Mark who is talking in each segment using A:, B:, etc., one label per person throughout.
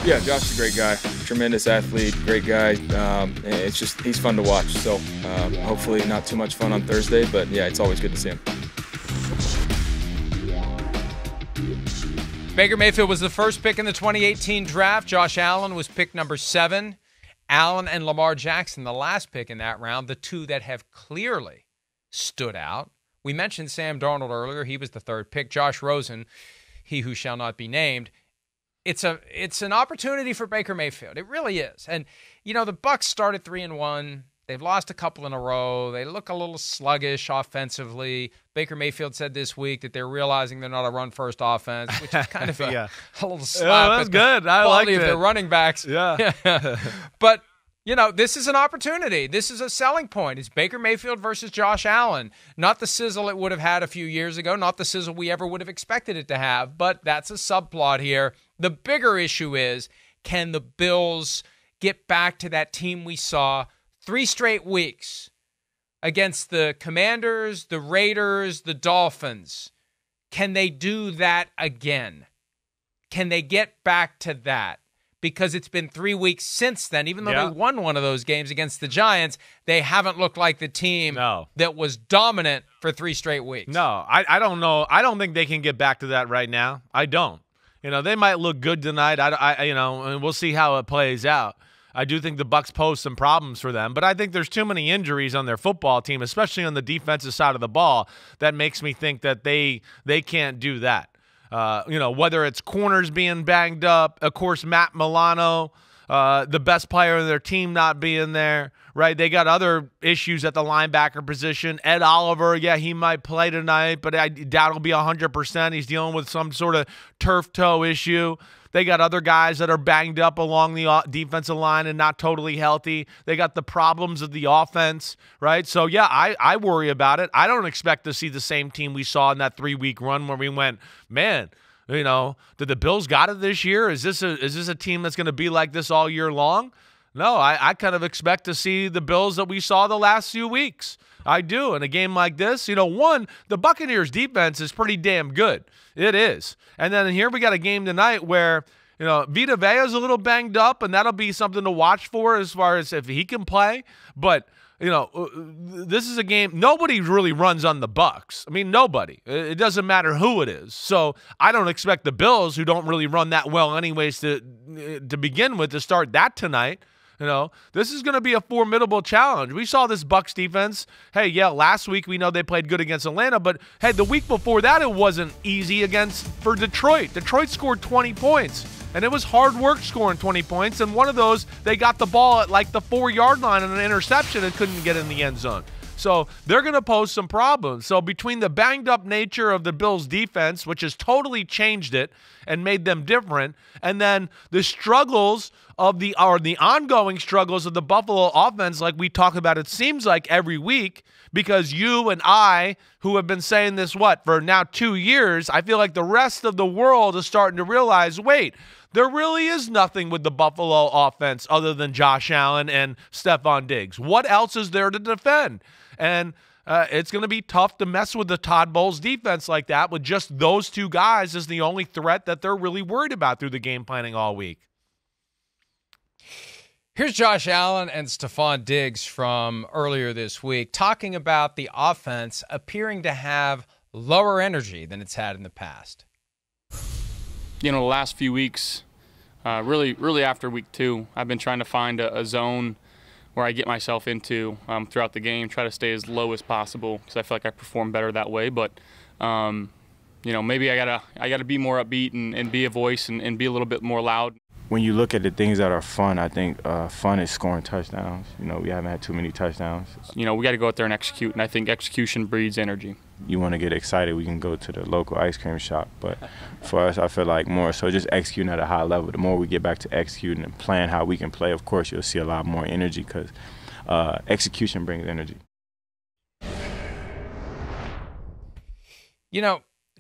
A: Yeah, Josh is a great guy, tremendous athlete, great guy. It's just he's fun to watch. So hopefully not too much fun on Thursday, but yeah, it's always good to see him.
B: Baker Mayfield was the first pick in the 2018 draft. Josh Allen was pick number 7. Allen and Lamar Jackson, the last pick in that round, the two that have clearly stood out. We mentioned Sam Darnold earlier. He was the third pick. Josh Rosen, he who shall not be named. It's an opportunity for Baker Mayfield. It really is. And, you know, the Bucs started 3-1. They've lost a couple in a row. They look a little sluggish offensively. Baker Mayfield said this week that they're realizing they're not a run-first offense, which is kind of a little slap at the quality of their running backs.
C: Yeah.
B: But, you know, this is an opportunity. This is a selling point. It's Baker Mayfield versus Josh Allen. Not the sizzle it would have had a few years ago, not the sizzle we ever would have expected it to have, but that's a subplot here. The bigger issue is, can the Bills get back to that team we saw 3 straight weeks against the Commanders, the Raiders, the Dolphins? Can they do that again? Can they get back to that? Because it's been 3 weeks since then. Even though they won one of those games against the Giants, they haven't looked like the team that was dominant for 3 straight weeks.
C: No, I don't know. I don't think they can get back to that right now. I don't. You know, they might look good tonight. And we'll see how it plays out. I do think the Bucs pose some problems for them, but I think there's too many injuries on their football team, especially on the defensive side of the ball, that makes me think that they can't do that. Whether it's corners being banged up, of course, Matt Milano, the best player in their team not being there, right? They got other issues at the linebacker position. Ed Oliver, he might play tonight, but I doubt he'll be 100%. He's dealing with some sort of turf toe issue. They got other guys that are banged up along the defensive line and not totally healthy. They got the problems of the offense, right? So, I worry about it. I don't expect to see the same team we saw in that 3-week run where we went, man, did the Bills got it this year? Is this a team that's going to be like this all year long? No, I kind of expect to see the Bills that we saw the last few weeks. I do. In a game like this, the Buccaneers defense is pretty damn good. It is. And then here we got a game tonight where, Vita Vea's a little banged up, and that'll be something to watch for as far as if he can play. But, this is a game, nobody really runs on the Bucs. I mean, nobody. It doesn't matter who it is. So I don't expect the Bills, who don't really run that well anyways to begin with, to start that tonight. This is going to be a formidable challenge. We saw this Bucs defense. Hey, last week we know they played good against Atlanta, but hey, the week before that it wasn't easy for Detroit. Detroit scored 20 points, and it was hard work scoring 20 points, and one of those, they got the ball at like the 4-yard line on an interception and couldn't get in the end zone. So they're going to pose some problems. So between the banged-up nature of the Bills' defense, which has totally changed it and made them different, and then the struggles of the ongoing struggles of the Buffalo offense, like we talk about, it seems like every week, because you and I, who have been saying this, for now 2 years, I feel like the rest of the world is starting to realize, wait, there really is nothing with the Buffalo offense other than Josh Allen and Stephon Diggs. What else is there to defend? And it's going to be tough to mess with the Todd Bowles defense like that with just those 2 guys as the only threat that they're really worried about through the game planning all week.
B: Here's Josh Allen and Stephon Diggs from earlier this week talking about the offense appearing to have lower energy than it's had in the past.
D: The last few weeks, really after week 2, I've been trying to find a zone where I get myself into throughout the game, try to stay as low as possible because I feel like I perform better that way. But, maybe I gotta be more upbeat and be a voice and be a little bit more loud.
A: When you look at the things that are fun, I think fun is scoring touchdowns. We haven't had too many touchdowns.
D: We got to go out there and execute, and I think execution breeds energy.
A: You want to get excited, we can go to the local ice cream shop. But for us, I feel like more so just executing at a high level. The more we get back to executing and playing how we can play, of course, you'll see a lot more energy because execution brings energy.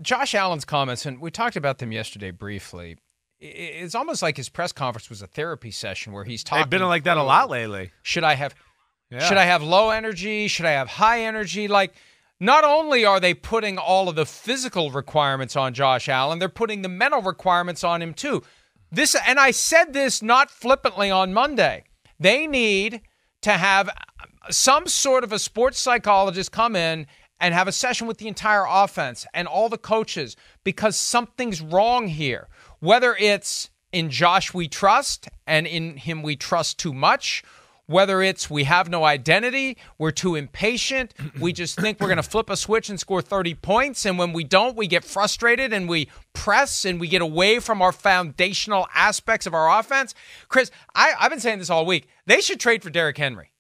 B: Josh Allen's comments, and we talked about them yesterday briefly, it's almost like his press conference was a therapy session where he's talking.
C: They've been like that a lot lately.
B: Should I have low energy? Should I have high energy? Like, not only are they putting all of the physical requirements on Josh Allen, they're putting the mental requirements on him too. And I said this not flippantly on Monday. They need to have some sort of a sports psychologist come in and have a session with the entire offense and all the coaches, because something's wrong here. Whether it's in Josh we trust and in him we trust too much, whether it's we have no identity, we're too impatient, we just think we're going to flip a switch and score 30 points, and when we don't, we get frustrated and we press and we get away from our foundational aspects of our offense. Chris, I've been saying this all week. They should trade for Derrick Henry.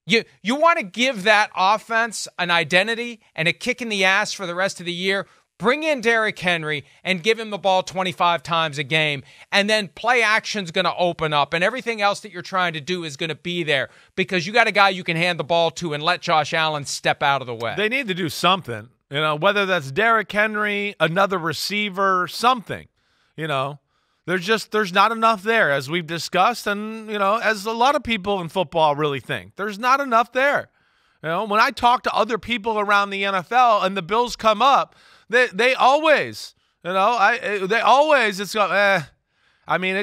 B: You want to give that offense an identity and a kick in the ass for the rest of the year? Bring in Derrick Henry and give him the ball 25 times a game, and then play action's going to open up, and everything else that you're trying to do is going to be there because you got a guy you can hand the ball to and let Josh Allen step out of the way.
C: They need to do something, whether that's Derrick Henry, another receiver, something, There's not enough there, as we've discussed, and, as a lot of people in football really think. There's not enough there. When I talk to other people around the NFL and the Bills come up, they always, it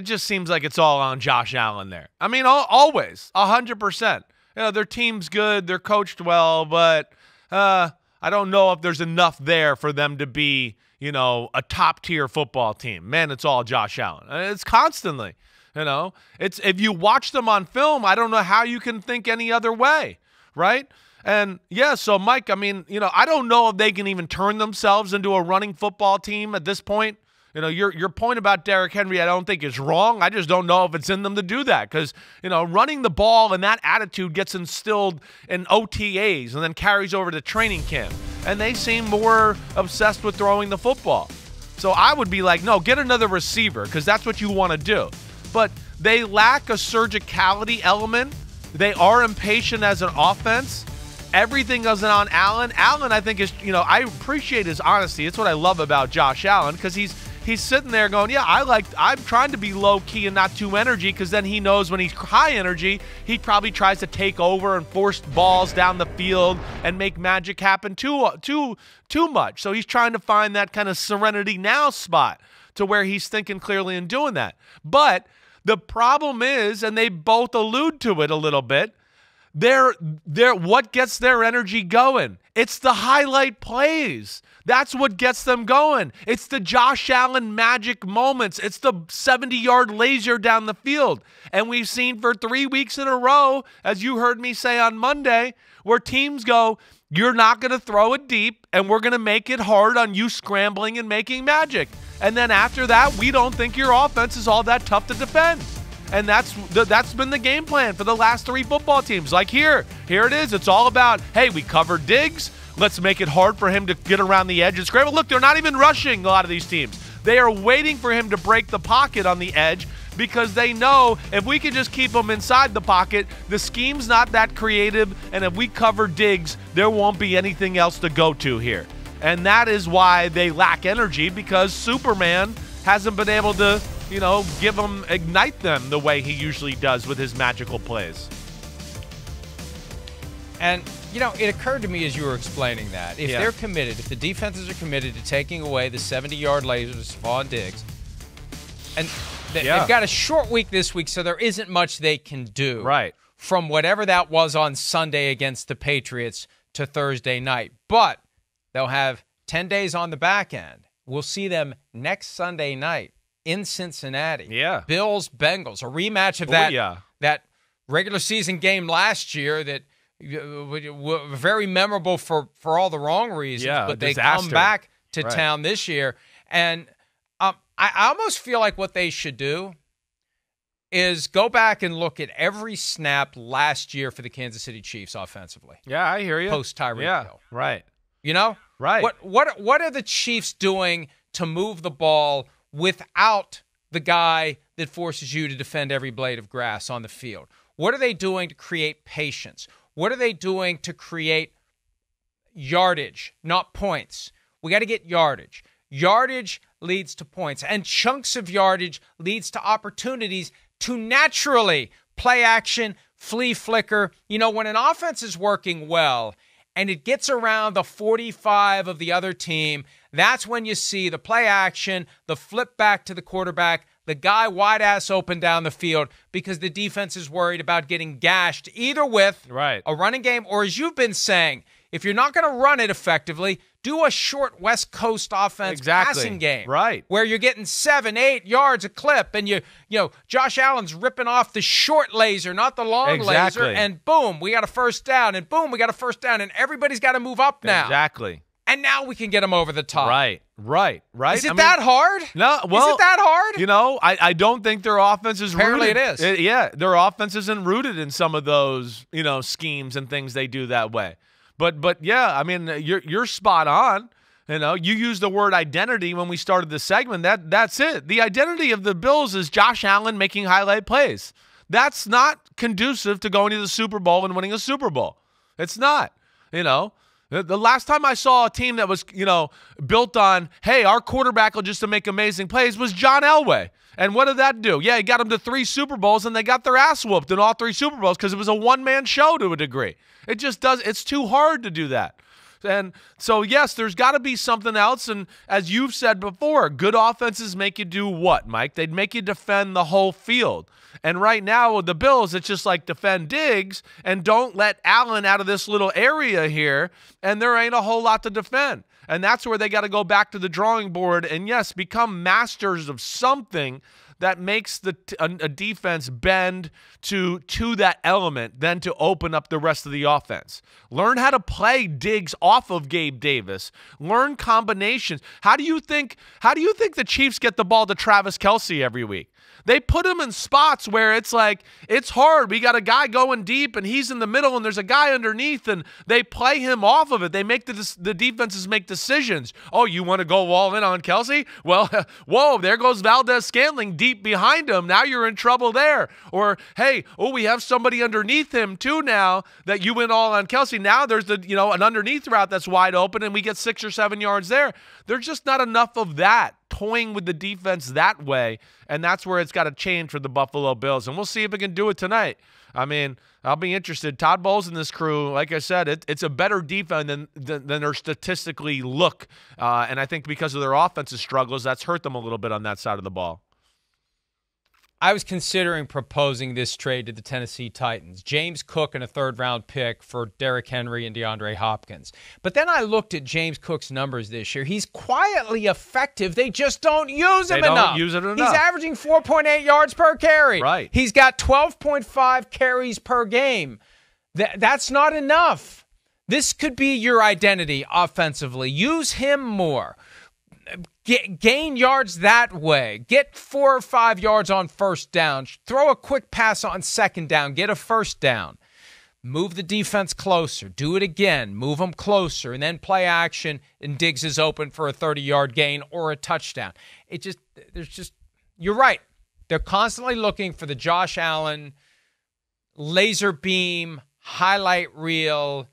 C: just seems like it's all on Josh Allen there. Always, 100%. Their team's good, they're coached well, but I don't know if there's enough there for them to be, a top-tier football team. Man, it's all Josh Allen. It's constantly, It's if you watch them on film, I don't know how you can think any other way, right? And, so, Mike, I don't know if they can even turn themselves into a running football team at this point. Your point about Derrick Henry I don't think is wrong. I just don't know if it's in them to do that because, running the ball and that attitude gets instilled in OTAs and then carries over to training camp. And they seem more obsessed with throwing the football. So I would be like, no, get another receiver because that's what you want to do. But they lack a surgicality element. They are impatient as an offense. Everything goes on Allen. Allen, I think, is, I appreciate his honesty. It's what I love about Josh Allen because he's sitting there going, I'm trying to be low-key and not too energy because then he knows when he's high energy, he probably tries to take over and force balls down the field and make magic happen too much. So he's trying to find that kind of serenity now spot to where he's thinking clearly and doing that. But the problem is, and they both allude to it a little bit, they're what gets their energy going? It's the highlight plays. That's what gets them going. It's the Josh Allen magic moments. It's the 70-yard laser down the field. And we've seen for 3 weeks in a row, as you heard me say on Monday, where teams go, you're not going to throw it deep, and we're going to make it hard on you scrambling and making magic. And then after that, we don't think your offense is all that tough to defend. And that's been the game plan for the last 3 football teams. Like here it is. It's all about, hey, we covered Diggs. Let's make it hard for him to get around the edge and scramble. Look, they're not even rushing a lot of these teams. They are waiting for him to break the pocket on the edge because they know if we can just keep him inside the pocket, the scheme's not that creative, and if we cover Diggs, there won't be anything else to go to here. And that is why they lack energy because Superman hasn't been able to ignite them the way he usually does with his magical plays.
B: And, it occurred to me as you were explaining that. If they're committed, if the defenses are committed to taking away the 70-yard lasers to Stephon Diggs, and they've got a short week this week, so there isn't much they can do.
C: Right.
B: From whatever that was on Sunday against the Patriots to Thursday night. But they'll have 10 days on the back end. We'll see them next Sunday night in Cincinnati.
C: Yeah.
B: Bills, Bengals, a rematch of that regular season game last year that were very memorable for all the wrong reasons, but they come back to town this year. And I almost feel like what they should do is go back and look at every snap last year for the Kansas City Chiefs offensively.
C: Yeah, I hear you.
B: Post Tyreek Hill.
C: Right.
B: Right. What are the Chiefs doing to move the ball without the guy that forces you to defend every blade of grass on the field? What are they doing to create patience? What are they doing to create yardage, not points? We got to get yardage. Yardage leads to points, and chunks of yardage leads to opportunities to naturally play action, flea flicker. When an offense is working well and it gets around the 45 of the other team, that's when you see the play action, the flip back to the quarterback, the guy wide ass open down the field because the defense is worried about getting gashed either with a running game or, as you've been saying, if you're not going to run it effectively, do a short West Coast offense passing game.
C: Right.
B: Where you're getting 7-8 yards a clip and you know, Josh Allen's ripping off the short laser, not the long laser, and boom, we got a first down, and boom, we got a first down, and everybody's got to move up now.
C: Exactly.
B: And now we can get them over the top.
C: Right.
B: Is it that hard?
C: No, well.
B: Is it that hard?
C: You know, I don't think their offense is
B: Apparently
C: rooted.
B: it is.
C: Yeah, their offense isn't rooted in some of those, you know, schemes and things they do that way. But yeah, I mean, you're spot on. You know, you used the word identity when we started the segment. That's it. The identity of the Bills is Josh Allen making highlight plays. That's not conducive to going to the Super Bowl and winning a Super Bowl. It's not, you know. The last time I saw a team that was, you know, built on, hey, our quarterback will just to make amazing plays was John Elway. And what did that do? Yeah, he got them to 3 Super Bowls, and they got their ass whooped in all 3 Super Bowls because it was a one-man show to a degree. It just does. It's too hard to do that. And so, yes, there's got to be something else. And as you've said before, good offenses make you do what, Mike? They'd make you defend the whole field. And right now with the Bills, it's just like defend Diggs and don't let Allen out of this little area here, and there ain't a whole lot to defend. And that's where they got to go back to the drawing board and, yes, become masters of something that makes a defense bend to that element, then to open up the rest of the offense. Learn how to play Diggs off of Gabe Davis. Learn combinations. How do you think the Chiefs get the ball to Travis Kelce every week? They put him in spots where it's like, it's hard. We got a guy going deep, and he's in the middle, and there's a guy underneath, and they play him off of it. They make the defenses make decisions. Oh, you want to go all in on Kelce? Well, whoa, there goes Valdez-Scantling deep behind him. Now you're in trouble there. Or, hey, we have somebody underneath him too now that you went all on Kelce. Now there's an underneath route that's wide open, and we get 6 or 7 yards there. There's just not enough of that, toying with the defense that way, and that's where it's got to change for the Buffalo Bills. And we'll see if it can do it tonight. I mean, I'll be interested. Todd Bowles and this crew, like I said, it's a better defense than they're statistically look. And I think because of their offensive struggles, that's hurt them a little bit on that side of the ball.
B: I was considering proposing this trade to the Tennessee Titans. James Cook and a third-round pick for Derrick Henry and DeAndre Hopkins. But then I looked at James Cook's numbers this year. He's quietly effective. They just don't use him enough.
C: They don't use it enough.
B: He's averaging 4.8 yards per carry.
C: Right.
B: He's got 12.5 carries per game. That's not enough. This could be your identity offensively. Use him more. Gain yards that way. Get 4 or 5 yards on first down. Throw a quick pass on second down. Get a first down. Move the defense closer. Do it again. Move them closer. And then play action, and Diggs is open for a 30-yard gain or a touchdown. You're right. They're constantly looking for the Josh Allen laser beam, highlight reel,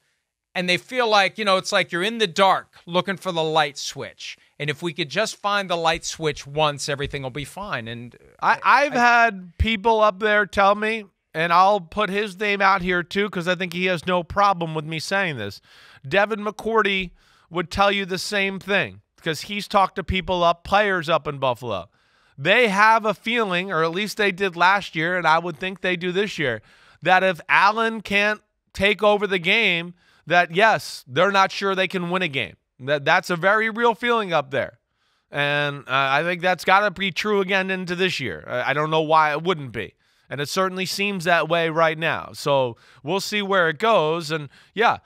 B: and they feel like, it's like you're in the dark looking for the light switch. And if we could just find the light switch once, everything will be fine. And
C: I've had people up there tell me, and I'll put his name out here too because I think he has no problem with me saying this. Devin McCourty would tell you the same thing because he's talked to players up in Buffalo. They have a feeling, or at least they did last year, and I would think they do this year, that if Allen can't take over the game, that, yes, they're not sure they can win a game. That's a very real feeling up there. And I think that's got to be true again into this year. I don't know why it wouldn't be. And it certainly seems that way right now. So we'll see where it goes. And, yeah,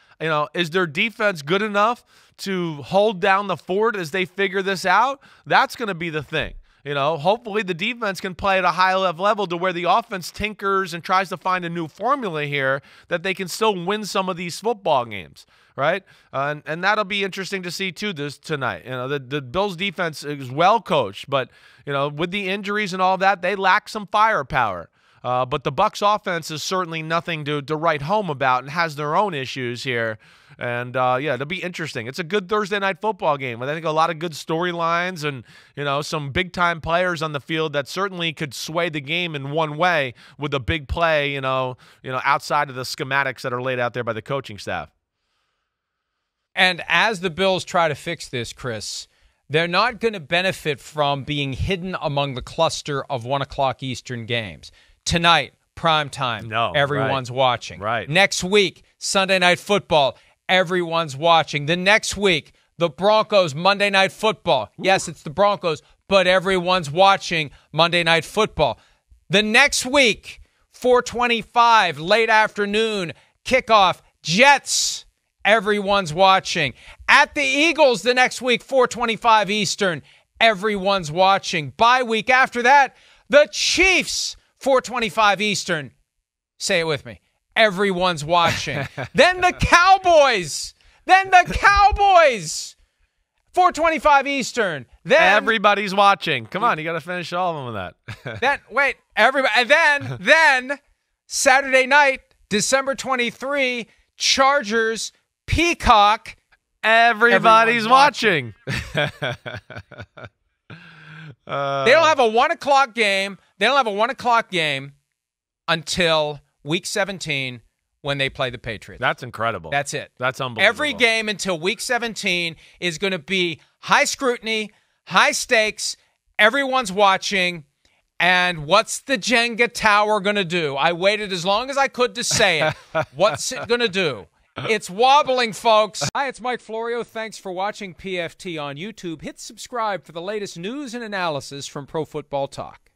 C: is their defense good enough to hold down the fort as they figure this out? That's going to be the thing. Hopefully the defense can play at a high level to where the offense tinkers and tries to find a new formula here that they can still win some of these football games, right? And that'll be interesting to see too tonight. The Bills defense is well coached, but with the injuries and all that, they lack some firepower. But the Bucs offense is certainly nothing to write home about and has their own issues here. And, it'll be interesting. It's a good Thursday night football game with, I think, a lot of good storylines and, some big-time players on the field that certainly could sway the game in one way with a big play, outside of the schematics that are laid out there by the coaching staff.
B: And as the Bills try to fix this, Chris, They're not going to benefit from being hidden among the cluster of 1 o'clock Eastern games. Tonight, prime time, everyone's watching.
C: Right.
B: Next week, Sunday Night Football, everyone's watching. The next week, the Broncos, Monday Night Football. Yes, it's the Broncos, but everyone's watching Monday Night Football. The next week, 4:25, late afternoon, kickoff, Jets, everyone's watching. At the Eagles the next week, 4:25 Eastern, everyone's watching. Bye week after that, the Chiefs, 4:25 Eastern. Say it with me. Everyone's watching. Then the Cowboys. 4:25 Eastern. Then
C: everybody's watching. Come on, you got to finish all of them with that.
B: everybody. And then Saturday night, December 23, Chargers, Peacock.
C: Everybody's watching.
B: They don't have a 1 o'clock game. They don't have a 1 o'clock game until Week 17 when they play the Patriots.
C: That's incredible.
B: That's it.
C: That's unbelievable.
B: Every game until Week 17 is going to be high scrutiny, high stakes. Everyone's watching. And what's the Jenga tower going to do? I waited as long as I could to say it. What's it going to do? It's wobbling, folks. Hi, it's Mike Florio. Thanks for watching PFT on YouTube. Hit subscribe for the latest news and analysis from Pro Football Talk.